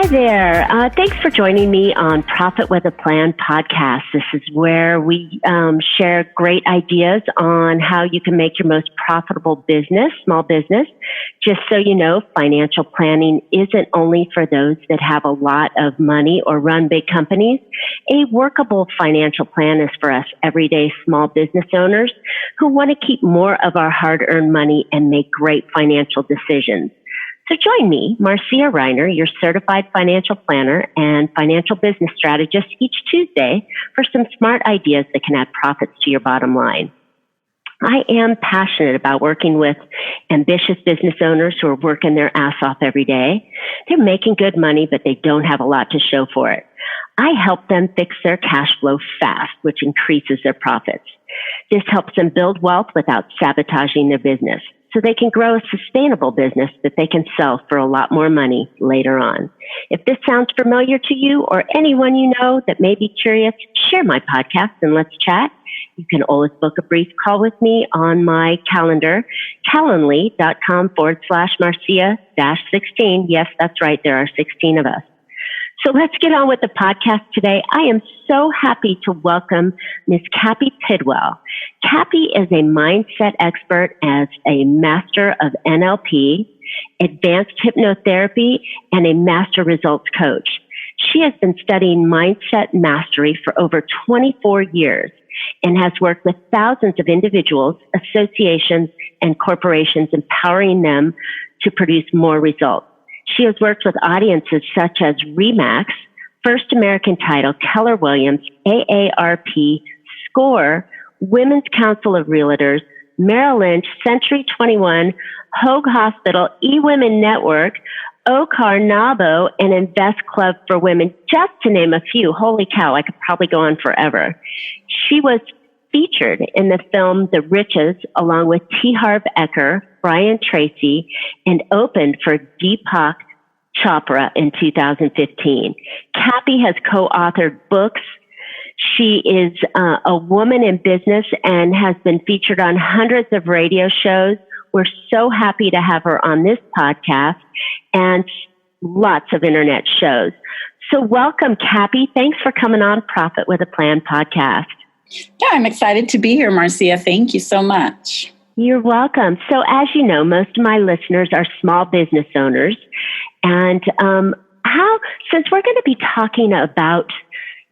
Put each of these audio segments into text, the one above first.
Hi there. Thanks for joining me on Profit with a Plan podcast. This is where we share great ideas on how you can make your most profitable business, small business. Just so you know, financial planning isn't only for those that have a lot of money or run big companies. A workable financial plan is for us everyday small business owners who want to keep more of our hard-earned money and make great financial decisions. So join me, Marcia Reiner, your certified financial planner and financial business strategist, each Tuesday for some smart ideas that can add profits to your bottom line. I am passionate about working with ambitious business owners who are working their ass off every day. They're making good money, but they don't have a lot to show for it. I help them fix their cash flow fast, which increases their profits. This helps them build wealth without sabotaging their business, so they can grow a sustainable business that they can sell for a lot more money later on. If this sounds familiar to you or anyone you know that may be curious, share my podcast and let's chat. You can always book a brief call with me on my calendar, calendly.com/Marcia-16. Yes, that's right. There are 16 of us. So let's get on with the podcast today. I am so happy to welcome Ms. Cappi Pidwell. Cappi is a mindset expert as a master of NLP, advanced hypnotherapy, and a master results coach. She has been studying mindset mastery for over 24 years and has worked with thousands of individuals, associations, and corporations, empowering them to produce more results. She has worked with audiences such as RE/MAX, First American Title, Keller Williams, AARP, SCORE, Women's Council of Realtors, Merrill Lynch, Century 21, Hoag Hospital, eWomen Network, OCAR, NABO, and Invest Club for Women, just to name a few. Holy cow, I could probably go on forever. She was featured in the film The Riches along with T. Harv Eker, Brian Tracy, and opened for Deepak Chopra in 2015. Cappi has co-authored books. She is a woman in business and has been featured on hundreds of radio shows. We're so happy to have her on this podcast and lots of internet shows. So welcome, Cappi. Thanks for coming on Profit with a Plan podcast. Yeah, I'm excited to be here, Marcia. Thank you so much. You're welcome. So as you know, most of my listeners are small business owners. And since we're going to be talking about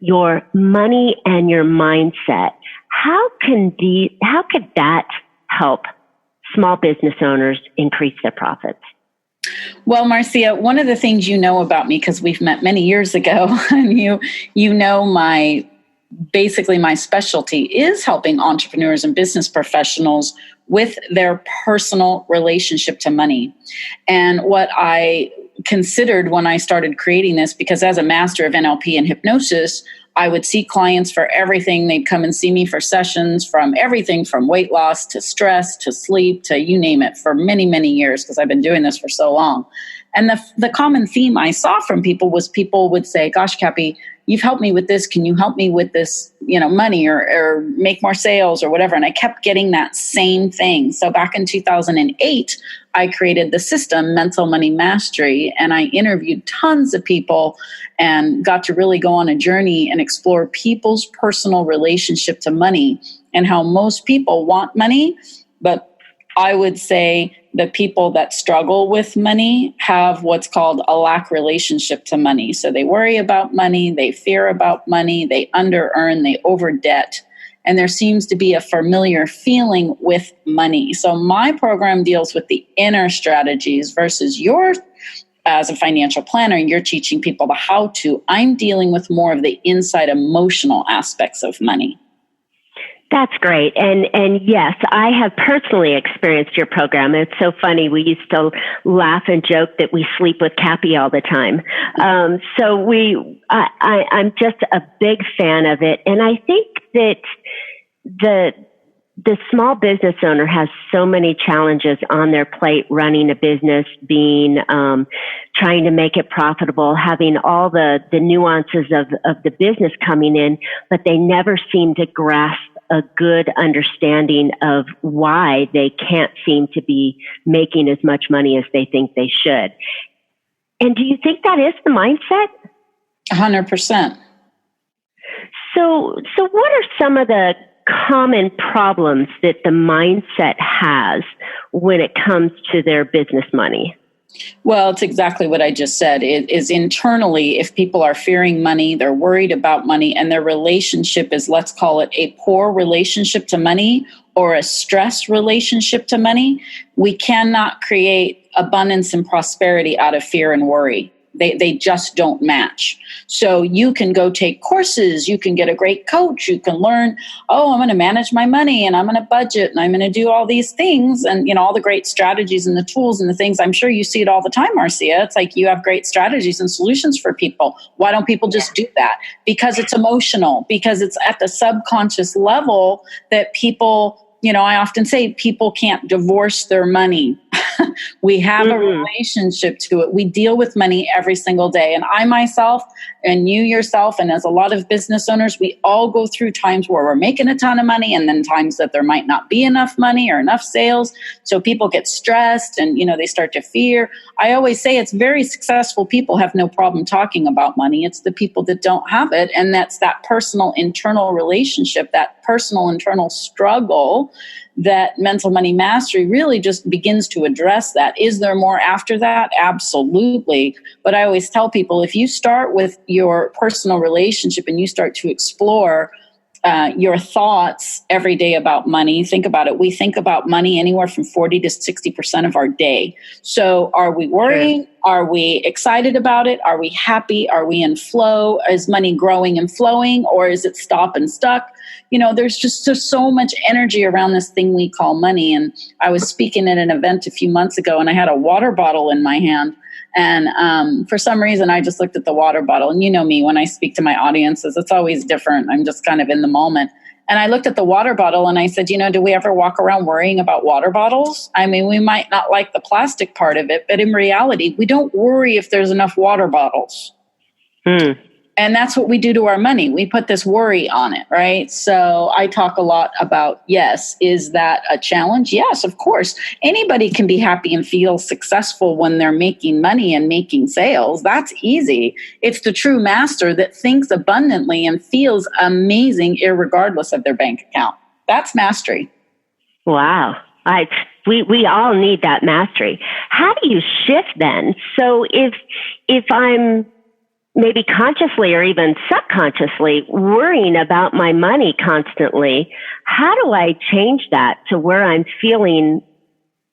your money and your mindset, how could that help small business owners increase their profits? Well, Marcia, one of the things you know about me, because we've met many years ago, and you know my specialty is helping entrepreneurs and business professionals with their personal relationship to money. And what I considered when I started creating this, because as a master of NLP and hypnosis, I would see clients for everything. They'd come and see me for sessions from everything from weight loss to stress to sleep to you name it for many, many years, because I've been doing this for so long. And the common theme I saw from people was people would say, gosh, Cappi, you've helped me with this. Can you help me with this, money or make more sales or whatever? And I kept getting that same thing. So back in 2008, I created the system Mental Money Mastery, and I interviewed tons of people and got to really go on a journey and explore people's personal relationship to money and how most people want money, but I would say the people that struggle with money have what's called a lack relationship to money. So they worry about money, they fear about money, they under-earn, they over-debt, and there seems to be a familiar feeling with money. So my program deals with the inner strategies versus yours. As a financial planner, you're teaching people the how-to. I'm dealing with more of the inside emotional aspects of money. That's great. And yes, I have personally experienced your program. It's so funny. We used to laugh and joke that we sleep with Cappi all the time. I'm just a big fan of it. And I think that the small business owner has so many challenges on their plate, running a business, trying to make it profitable, having all the nuances of the business coming in, but they never seem to grasp a good understanding of why they can't seem to be making as much money as they think they should. And do you think that is the mindset? 100%. So what are some of the common problems that the mindset has when it comes to their business money? Well, it's exactly what I just said. It is internally, if people are fearing money, they're worried about money, and their relationship is, let's call it a poor relationship to money or a stress relationship to money, we cannot create abundance and prosperity out of fear and worry. They just don't match. So you can go take courses, you can get a great coach, you can learn, I'm going to manage my money and I'm going to budget and I'm going to do all these things and, all the great strategies and the tools and the things. I'm sure you see it all the time, Marcia. It's like you have great strategies and solutions for people. Why don't people just do that? Because it's emotional, because it's at the subconscious level that people, I often say people can't divorce their money. We have a relationship to it. We deal with money every single day. And I myself and you yourself, and as a lot of business owners, we all go through times where we're making a ton of money and then times that there might not be enough money or enough sales. So people get stressed and, they start to fear. I always say it's very successful people have no problem talking about money. It's the people that don't have it. And that's that personal internal relationship, that personal internal struggle that Mental Money Mastery really just begins to address that. Is there more after that? Absolutely. But I always tell people, if you start with your personal relationship and you start to explore your thoughts every day about money, think about it. We think about money anywhere from 40 to 60% of our day. So are we worrying? Sure. Are we excited about it? Are we happy? Are we in flow? Is money growing and flowing, or is it stop and stuck? There's just so much energy around this thing we call money. And I was speaking at an event a few months ago and I had a water bottle in my hand. And for some reason, I just looked at the water bottle. And you know me, when I speak to my audiences, it's always different. I'm just kind of in the moment. And I looked at the water bottle and I said, do we ever walk around worrying about water bottles? I mean, we might not like the plastic part of it, but in reality, we don't worry if there's enough water bottles. And that's what we do to our money. We put this worry on it, right? So I talk a lot about, yes, is that a challenge? Yes, of course. Anybody can be happy and feel successful when they're making money and making sales. That's easy. It's the true master that thinks abundantly and feels amazing irregardless of their bank account. That's mastery. Wow. We all need that mastery. How do you shift then? So if I'm maybe consciously or even subconsciously worrying about my money constantly, how do I change that to where I'm feeling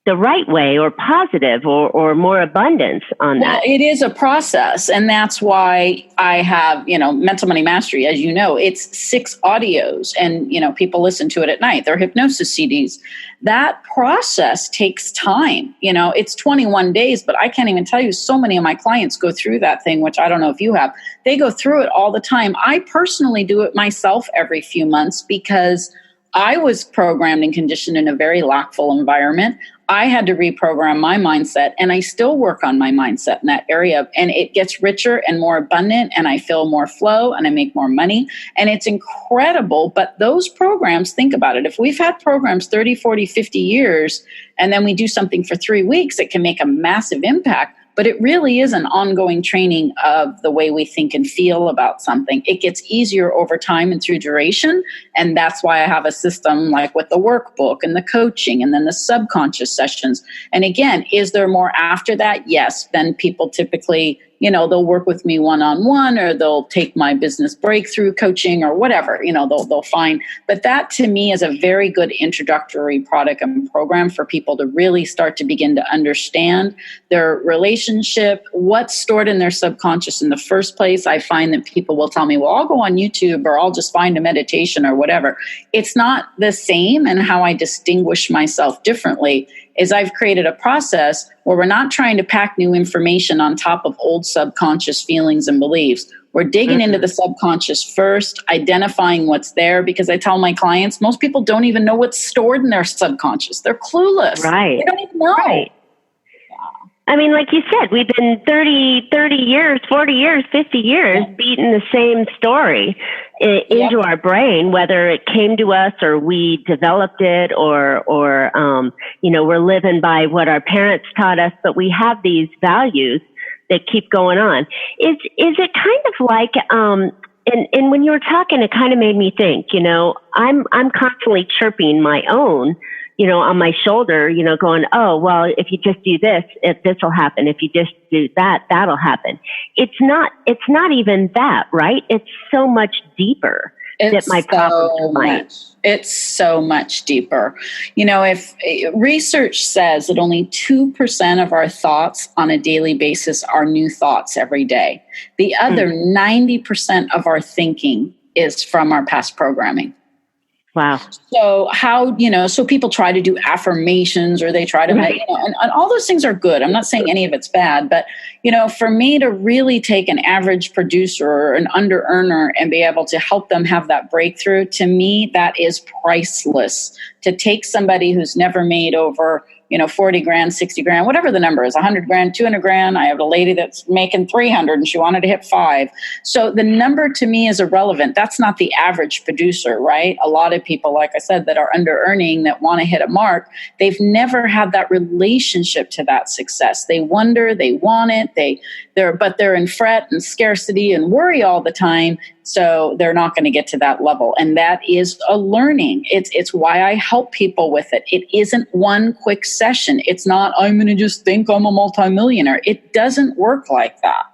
the right way or positive or more abundance on that? Well, it is a process. And that's why I have, Mental Money Mastery, as you know, it's 6 audios and, people listen to it at night. They're hypnosis CDs. That process takes time. It's 21 days, but I can't even tell you, so many of my clients go through that thing, which I don't know if you have. They go through it all the time. I personally do it myself every few months because I was programmed and conditioned in a very lackful environment. I had to reprogram my mindset, and I still work on my mindset in that area. And it gets richer and more abundant, and I feel more flow, and I make more money. And it's incredible. But those programs, think about it. If we've had programs 30, 40, 50 years, and then we do something for 3 weeks, it can make a massive impact. But it really is an ongoing training of the way we think and feel about something. It gets easier over time and through duration. And that's why I have a system like with the workbook and the coaching and then the subconscious sessions. And again, is there more after that? Yes. Then people typically, they'll work with me one-on-one, or they'll take my business breakthrough coaching or whatever, they'll find. But that to me is a very good introductory product and program for people to really start to begin to understand their relationship, what's stored in their subconscious in the first place. I find that people will tell me, well, I'll go on YouTube or I'll just find a meditation or whatever. It's not the same. And how I distinguish myself differently is I've created a process where we're not trying to pack new information on top of old subconscious feelings and beliefs. We're digging into the subconscious first, identifying what's there, because I tell my clients, most people don't even know what's stored in their subconscious. They're clueless. Right. They don't even know. Right. I mean, like you said, we've been 30 years, 40 years, 50 years beating the same story into our brain, whether it came to us or we developed it or we're living by what our parents taught us. But we have these values that keep going on. Is it kind of like, and when you were talking, it kind of made me think, I'm constantly chirping my own, on my shoulder, going, oh, well, if you just do this, this will happen. If you just do that, that'll happen. It's not even that, right? It's so much deeper. It's so much deeper. If research says that only 2% of our thoughts on a daily basis are new thoughts every day, the other 90% of our thinking is from our past programming. Wow. So so people try to do affirmations, or they try to, and all those things are good. I'm not saying any of it's bad, but, for me to really take an average producer or an under earner and be able to help them have that breakthrough, to me, that is priceless. To take somebody who's never made over, 40 grand, 60 grand, whatever the number is, 100 grand, 200 grand. I have a lady that's making 300 and she wanted to hit 5. So the number to me is irrelevant. That's not the average producer, right? A lot of people, like I said, that are under earning, that want to hit a mark, they've never had that relationship to that success. They wonder, they want it, but they're in fret and scarcity and worry all the time. So they're not going to get to that level. And that is a learning. It's why I help people with it. It isn't one quick session. It's not, I'm going to just think I'm a multimillionaire. It doesn't work like that.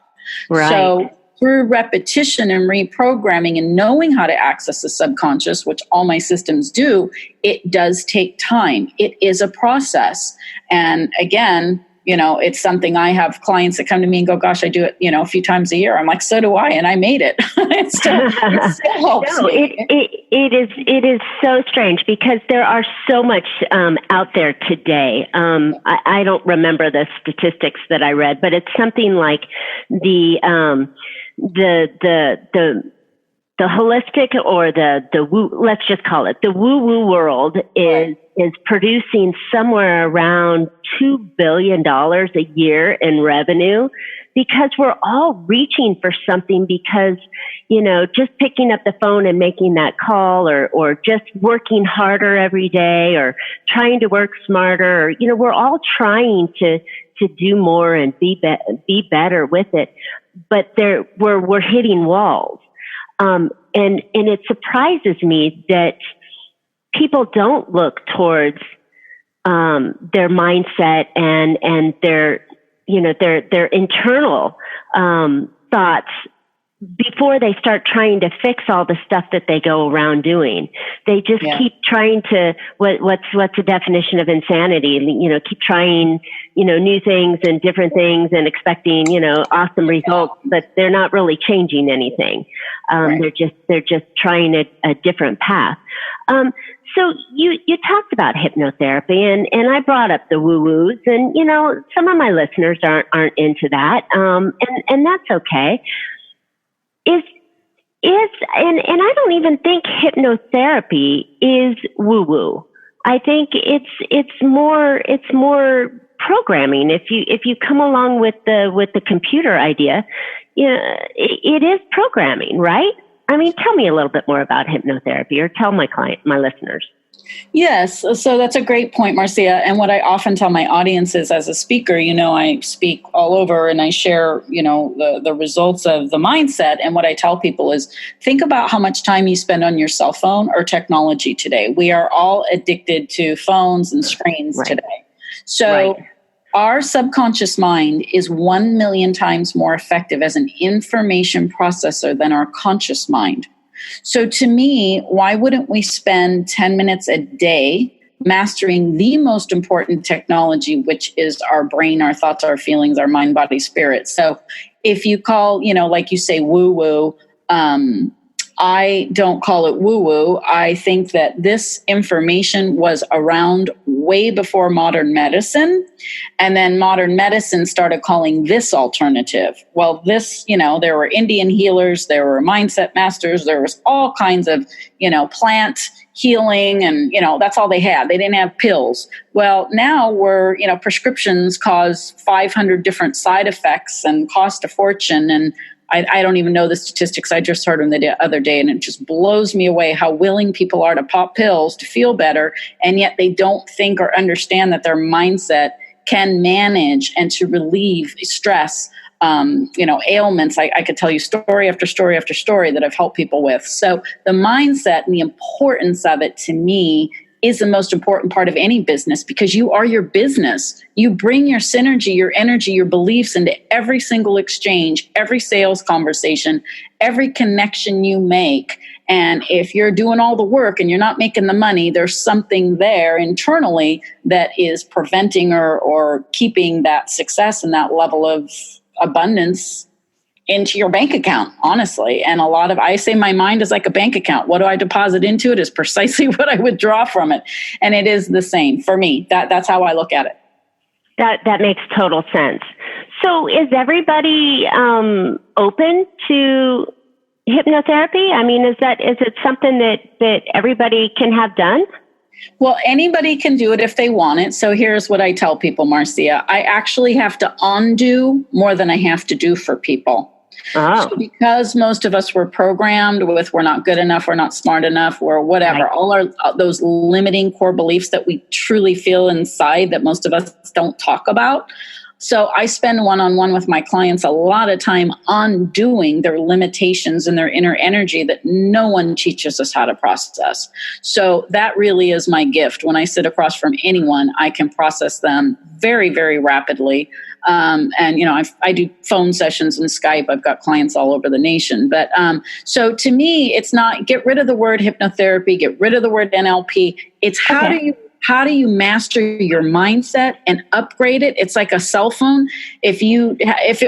Right. So through repetition and reprogramming and knowing how to access the subconscious, which all my systems do, it does take time. It is a process. And again, it's something I have clients that come to me and go, gosh, I do it, a few times a year. I'm like, so do I. And I made it. It still helps me. It is so strange because there are so much out there today. I don't remember the statistics that I read, but it's something like the holistic, or the woo, let's just call it the woo world, is producing somewhere around $2 billion a year in revenue, because we're all reaching for something, because, just picking up the phone and making that call, or just working harder every day, or trying to work smarter, or, we're all trying to do more and be better with it. But we're hitting walls. And it surprises me that people don't look towards their mindset and their internal thoughts before they start trying to fix all the stuff that they go around doing. They just keep trying to, what's the definition of insanity? Keep trying, new things and different things and expecting, awesome results, but they're not really changing anything. They're just trying a different path. So you talked about hypnotherapy, and I brought up the woo-woos, and, some of my listeners aren't into that. And that's okay. And I don't even think hypnotherapy is woo-woo. I think it's more programming. If you come along with the computer idea, it is programming, right? I mean, tell me a little bit more about hypnotherapy, or tell my listeners. Yes. So that's a great point, Marcia. And what I often tell my audiences as a speaker, I speak all over and I share, the results of the mindset. And what I tell people is, think about how much time you spend on your cell phone or technology today. We are all addicted to phones and screens today. So our subconscious mind is 1 million times more effective as an information processor than our conscious mind. So to me, why wouldn't we spend 10 minutes a day mastering the most important technology, which is our brain, our thoughts, our feelings, our mind, body, spirit? So if you call, like you say, woo-woo, I don't call it woo-woo. I think that this information was around way before modern medicine. And then modern medicine started calling this alternative. Well, this, there were Indian healers, there were mindset masters, there was all kinds of, plant healing, and, that's all they had. They didn't have pills. Well, now prescriptions cause 500 different side effects and cost a fortune. And I don't even know the statistics. I just heard them the other day, and it just blows me away how willing people are to pop pills to feel better, and yet they don't think or understand that their mindset can manage and to relieve stress ailments. I could tell you story after story after story that I've helped people with. So the mindset and the importance of it to me is the most important part of any business, because you are your business. You bring your synergy, your energy, your beliefs into every single exchange, every sales conversation, every connection you make. And if you're doing all the work and you're not making the money, there's something there internally that is preventing or keeping that success and that level of abundance into your bank account, honestly. And I say my mind is like a bank account. What do I deposit into it is precisely what I withdraw from it. And it is the same for me. That's how I look at it. That makes total sense. So is everybody open to hypnotherapy? I mean, is it something that everybody can have done? Well, anybody can do it if they want it. So here's what I tell people, Marcia. I actually have to undo more than I have to do for people. Oh. So because most of us were programmed with we're not good enough, we're not smart enough, or whatever, right. All those limiting core beliefs that we truly feel inside that most of us don't talk about. So I spend one-on-one with my clients a lot of time undoing their limitations and their inner energy that no one teaches us how to process. So that really is my gift. When I sit across from anyone, I can process them very, very rapidly. I do phone sessions and Skype. I've got clients all over the nation. But so to me, it's not get rid of the word hypnotherapy, get rid of the word NLP. It's how do you master your mindset and upgrade it? It's like a cell phone. If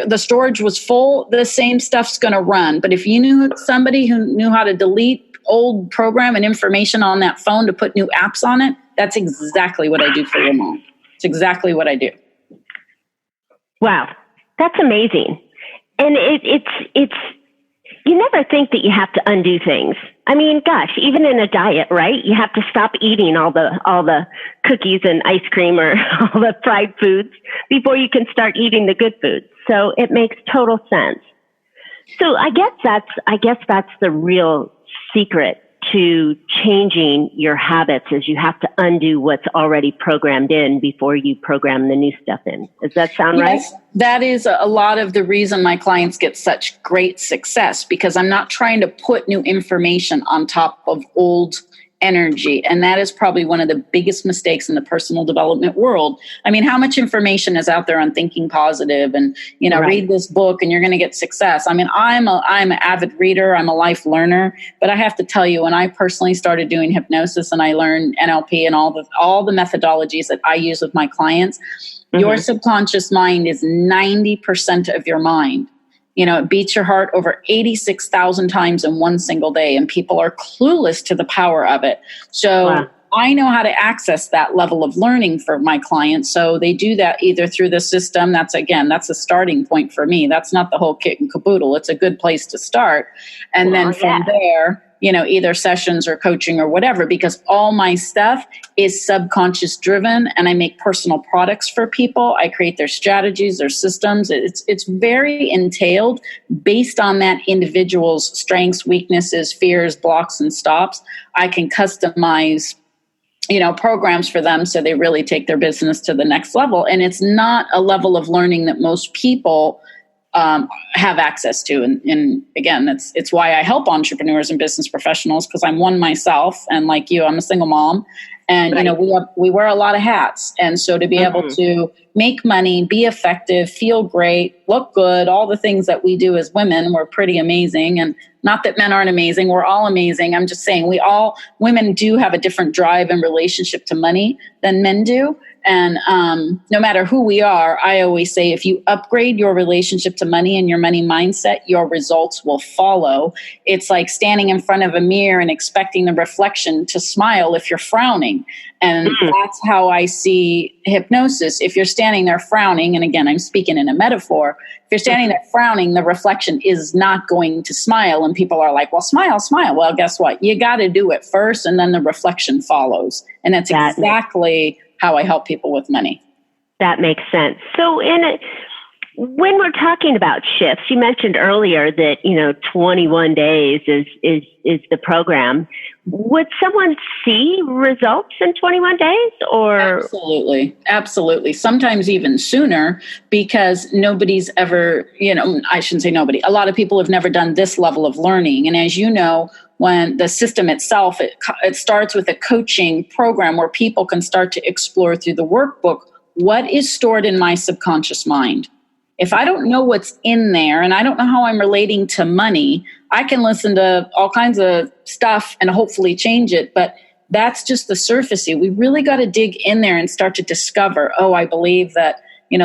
the storage was full, the same stuff's going to run. But if you knew somebody who knew how to delete old program and information on that phone to put new apps on it, that's exactly what I do for your mom. It's exactly what I do. Wow, that's amazing. And it's you never think that you have to undo things. I mean, gosh, even in a diet, right? You have to stop eating all the cookies and ice cream or all the fried foods before you can start eating the good foods. So it makes total sense. So I guess that's the real secret to changing your habits, is you have to undo what's already programmed in before you program the new stuff in. Does that sound right? Yes, that is a lot of the reason my clients get such great success, because I'm not trying to put new information on top of old energy. And that is probably one of the biggest mistakes in the personal development world. I mean, how much information is out there on thinking positive and, right. Read this book and you're going to get success. I mean, I'm an avid reader. I'm a life learner, but I have to tell you, when I personally started doing hypnosis and I learned NLP and all the methodologies that I use with my clients, your subconscious mind is 90% of your mind. It beats your heart over 86,000 times in one single day, and people are clueless to the power of it. So wow. I know how to access that level of learning for my clients. So they do that either through the system. That's a starting point for me. That's not the whole kit and caboodle. It's a good place to start. And then from there, either sessions or coaching or whatever, because all my stuff is subconscious driven and I make personal products for people. I create their strategies, their systems. It's very entailed based on that individual's strengths, weaknesses, fears, blocks, and stops. I can customize programs for them so they really take their business to the next level. And it's not a level of learning that most people have access to. And again, it's why I help entrepreneurs and business professionals, because I'm one myself. And like you, I'm a single mom. And, right. We wear a lot of hats. And so to be able to make money, be effective, feel great, look good, all the things that we do as women, we're pretty amazing. And not that men aren't amazing. We're all amazing. I'm just saying women do have a different drive and relationship to money than men do. And no matter who we are, I always say, if you upgrade your relationship to money and your money mindset, your results will follow. It's like standing in front of a mirror and expecting the reflection to smile if you're frowning. And that's how I see hypnosis. If you're standing there frowning, and again, I'm speaking in a metaphor, if you're standing there frowning, the reflection is not going to smile. And people are like, well, smile, smile. Well, guess what? You got to do it first, and then the reflection follows. And that's exactly how I help people with money. That makes sense. So When we're talking about shifts, you mentioned earlier that, 21 days is the program. Would someone see results in 21 days or? Absolutely. Absolutely. Sometimes even sooner, because nobody's ever, I shouldn't say nobody. A lot of people have never done this level of learning. And as you know, when the system itself, it starts with a coaching program where people can start to explore through the workbook what is stored in my subconscious mind. If I don't know what's in there and I don't know how I'm relating to money, I can listen to all kinds of stuff and hopefully change it. But that's just the surfacey. We really got to dig in there and start to discover, I believe that,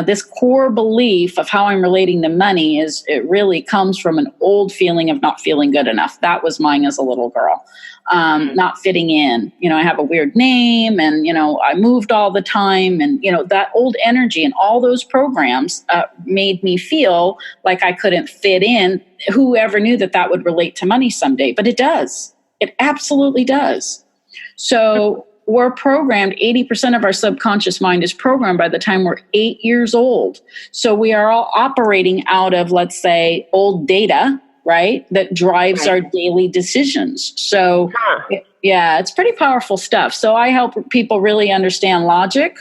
this core belief of how I'm relating to money it really comes from an old feeling of not feeling good enough. That was mine as a little girl. Not fitting in. I have a weird name and, I moved all the time and, that old energy and all those programs made me feel like I couldn't fit in. Whoever knew that would relate to money someday, but it does. It absolutely does. So we're programmed, 80% of our subconscious mind is programmed by the time we're 8 years old. So we are all operating out of, let's say, old data, right? That drives our daily decisions. So it's pretty powerful stuff. So I help people really understand logic,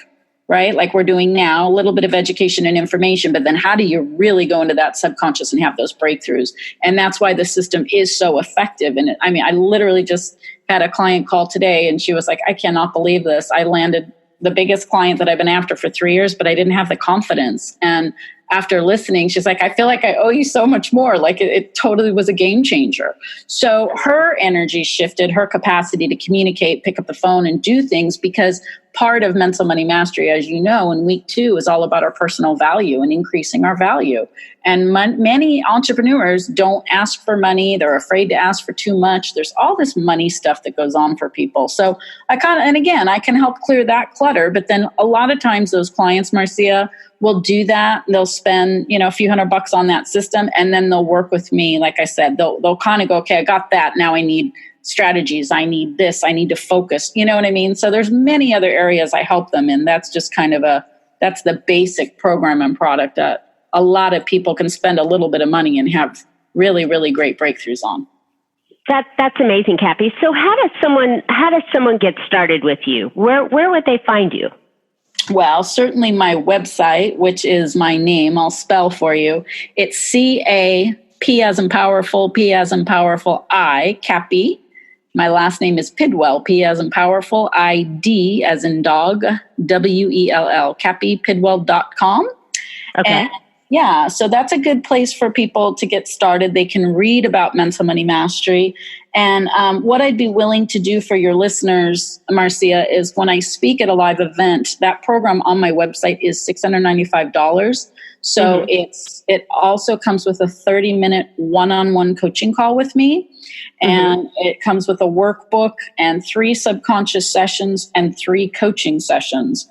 right? Like we're doing now, a little bit of education and information, but then how do you really go into that subconscious and have those breakthroughs? And that's why the system is so effective. And I literally just had a client call today and she was like, I cannot believe this. I landed the biggest client that I've been after for 3 years, but I didn't have the confidence. And after listening, she's like, I feel like I owe you so much more. Like it totally was a game changer. So her energy shifted, her capacity to communicate, pick up the phone and do things, because part of mental money mastery, as you know, in week 2 is all about our personal value and increasing our value. And many entrepreneurs don't ask for money. They're afraid to ask for too much. There's all this money stuff that goes on for people. So I can help clear that clutter. But then a lot of times those clients, Marcia, will do that. They'll spend, a few $100 on that system, and then they'll work with me. Like I said, they'll kind of go, okay, I got that. Now I need strategies. I need this. I need to focus. You know what I mean? So there's many other areas I help them in. That's just that's the basic program and product that a lot of people can spend a little bit of money and have really, really great breakthroughs on. That's amazing, Cappi. So how does someone get started with you? Where would they find you? Well, certainly my website, which is my name, I'll spell for you. It's CAP as in powerful, P as in powerful, I, Cappi. My last name is Pidwell, P as in powerful, ID as in dog, WELL, CappiPidwell.com. Okay. And so that's a good place for people to get started. They can read about mental money mastery. And what I'd be willing to do for your listeners, Marcia, is when I speak at a live event, that program on my website is $695. So it also comes with a 30-minute one-on-one coaching call with me. And it comes with a workbook and 3 subconscious sessions and 3 coaching sessions.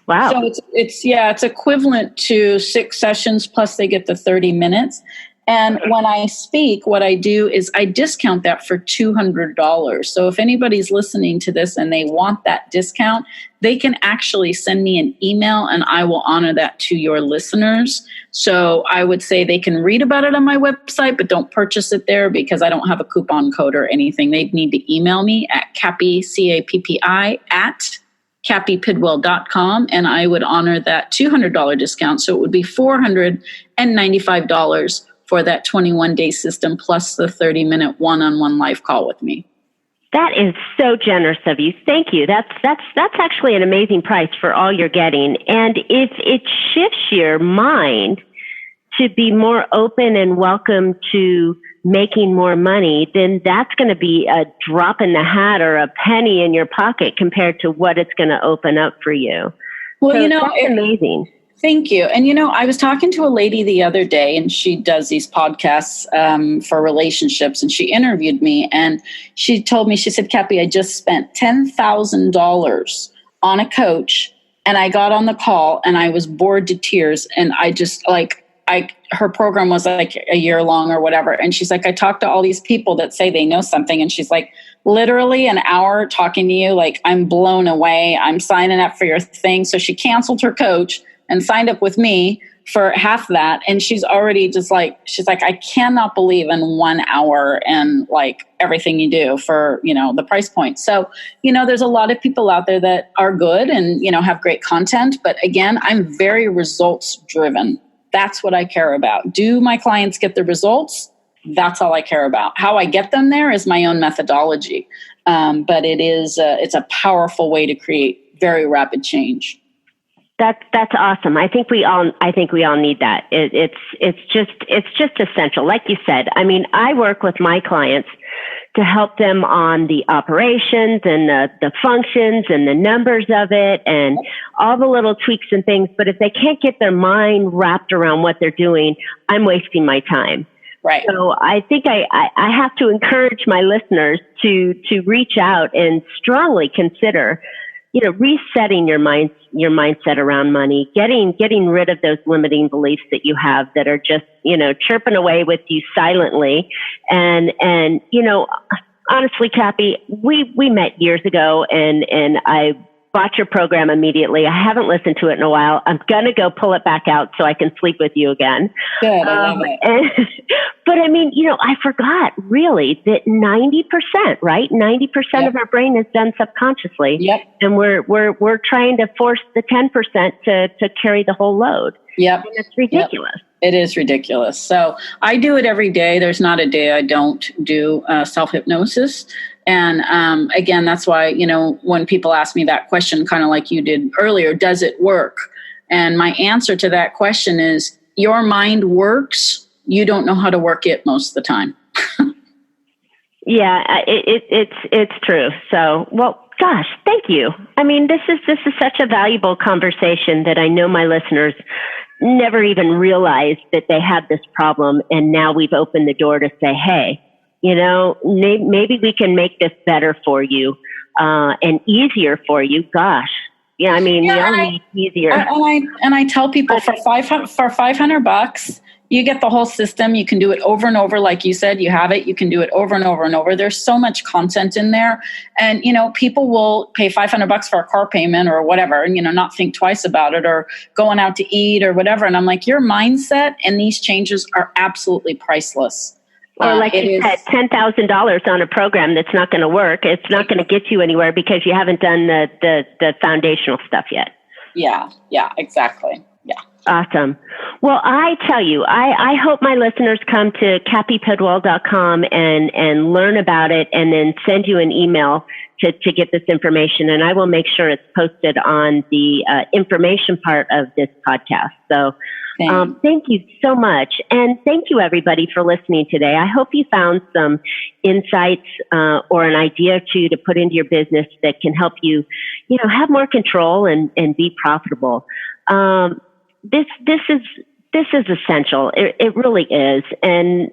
Wow. So it's equivalent to 6 sessions, plus they get the 30 minutes. And when I speak, what I do is I discount that for $200. So if anybody's listening to this and they want that discount, they can actually send me an email and I will honor that to your listeners. So I would say they can read about it on my website, but don't purchase it there because I don't have a coupon code or anything. They need to email me at Cappi, CAPPI, at CappiPidwell.com, and I would honor that $200 discount. So it would be $495 for that 21-day system plus the 30-minute one-on-one live call with me. That is so generous of you. Thank you. That's actually an amazing price for all you're getting. And if it shifts your mind to be more open and welcome to making more money, then that's going to be a drop in the hat or a penny in your pocket compared to what it's going to open up for you. Well, so that's amazing. Thank you. And, I was talking to a lady the other day, and she does these podcasts for relationships, and she interviewed me, and she told me, she said, Cappi, I just spent $10,000 on a coach, and I got on the call, and I was bored to tears, and I just, her program was like a year long or whatever, and she's like, I talked to all these people that say they know something, and she's like, literally an hour talking to you, like, I'm blown away, I'm signing up for your thing. So she canceled her coach and signed up with me for half that. And she's already she's like, I cannot believe in 1 hour and like everything you do for, the price point. So, there's a lot of people out there that are good and, have great content. But again, I'm very results driven. That's what I care about. Do my clients get the results? That's all I care about. How I get them there is my own methodology. But it's a powerful way to create very rapid change. That's awesome. I think we all need that. It's just essential. Like you said, I mean, I work with my clients to help them on the operations and the functions and the numbers of it and all the little tweaks and things. But if they can't get their mind wrapped around what they're doing, I'm wasting my time. Right. So I think I have to encourage my listeners to reach out and strongly consider, resetting your mindset around money, getting rid of those limiting beliefs that you have that are just, chirping away with you silently. And honestly, Cappi, we met years ago and I bought your program immediately. I haven't listened to it in a while. I'm going to go pull it back out so I can sleep with you again. Good. I love it. But I mean, I forgot really that 90%, right? 90% of our brain is done subconsciously. Yep. And we're trying to force the 10% to carry the whole load. Yep. And it's ridiculous. Yep. It is ridiculous. So I do it every day. There's not a day I don't do self-hypnosis. And again, that's why, when people ask me that question, kind of like you did earlier, does it work? And my answer to that question is, your mind works. You don't know how to work it most of the time. Yeah, it's true. So, well, gosh, thank you. I mean, this is such a valuable conversation that I know my listeners never even realized that they had this problem. And now we've opened the door to say, hey, maybe we can make this better for you and easier for you. Gosh. Yeah, I mean, easier. And I tell people for $500, you get the whole system. You can do it over and over. Like you said, you have it. You can do it over and over and over. There's so much content in there. And, people will pay $500 for a car payment or whatever, and, not think twice about it or going out to eat or whatever. And I'm like, your mindset and these changes are absolutely priceless. Or like you said, $10,000 on a program that's not going to work. It's not going to get you anywhere because you haven't done the foundational stuff yet. Yeah, exactly. Yeah. Awesome. Well, I tell you, I hope my listeners come to cappipidwell.com and learn about it and then send you an email to get this information. And I will make sure it's posted on the information part of this podcast. So thank you so much. And thank you, everybody, for listening today. I hope you found some insights or an idea or two to put into your business that can help you, have more control and be profitable. This is essential. It really is. And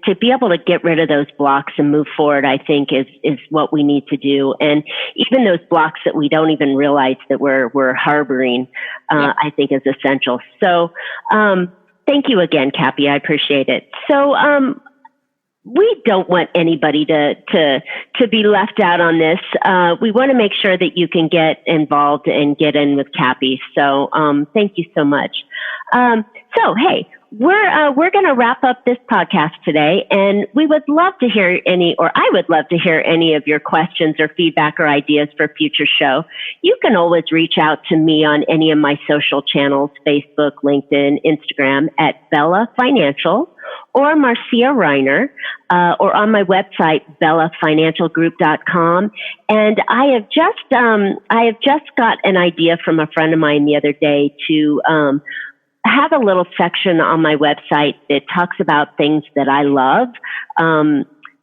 to be able to get rid of those blocks and move forward, I think is what we need to do. And even those blocks that we don't even realize that we're harboring, I think is essential. So, thank you again, Cappi. I appreciate it. So, we don't want anybody to be left out on this. We want to make sure that you can get involved and get in with Cappi. So, thank you so much. So, hey, we're going to wrap up this podcast today, and we would love to hear I would love to hear any of your questions or feedback or ideas for future show. You can always reach out to me on any of my social channels, Facebook, LinkedIn, Instagram at Bella Financial or Marcia Reiner, or on my website, bellafinancialgroup.com. And I have just got an idea from a friend of mine the other day to, have a little section on my website that talks about things that I love,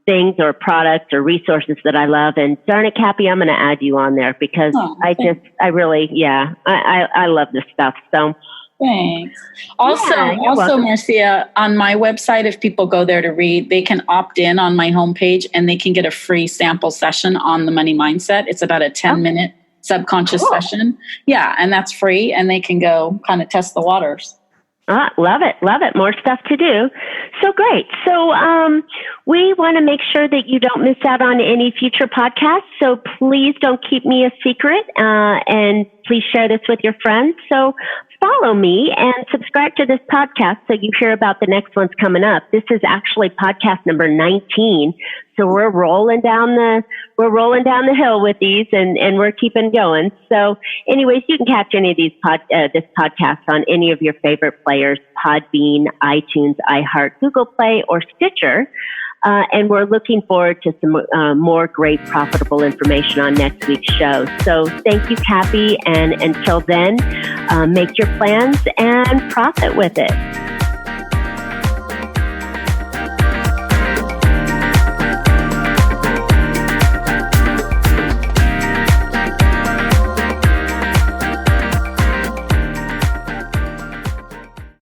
things or products or resources that I love. And darn it, Cappi, I'm going to add you on there because I love this stuff. So thanks. Also, Marcia, on my website, if people go there to read, they can opt in on my homepage and they can get a free sample session on the money mindset. It's about a 10-minute subconscious session. Yeah. And that's free. And they can go kind of test the waters. Love it. Love it. More stuff to do. So great. So we want to make sure that you don't miss out on any future podcasts. So please don't keep me a secret. And please share this with your friends. So follow me and subscribe to this podcast so you hear about the next ones coming up. This is actually podcast number 19. So we're rolling down the hill with these and we're keeping going. So anyways, you can catch any of these this podcast on any of your favorite players, Podbean, iTunes, iHeart, Google Play, or Stitcher. And we're looking forward to some more great profitable information on next week's show. So thank you, Cappi. And until then, make your plans and profit with it.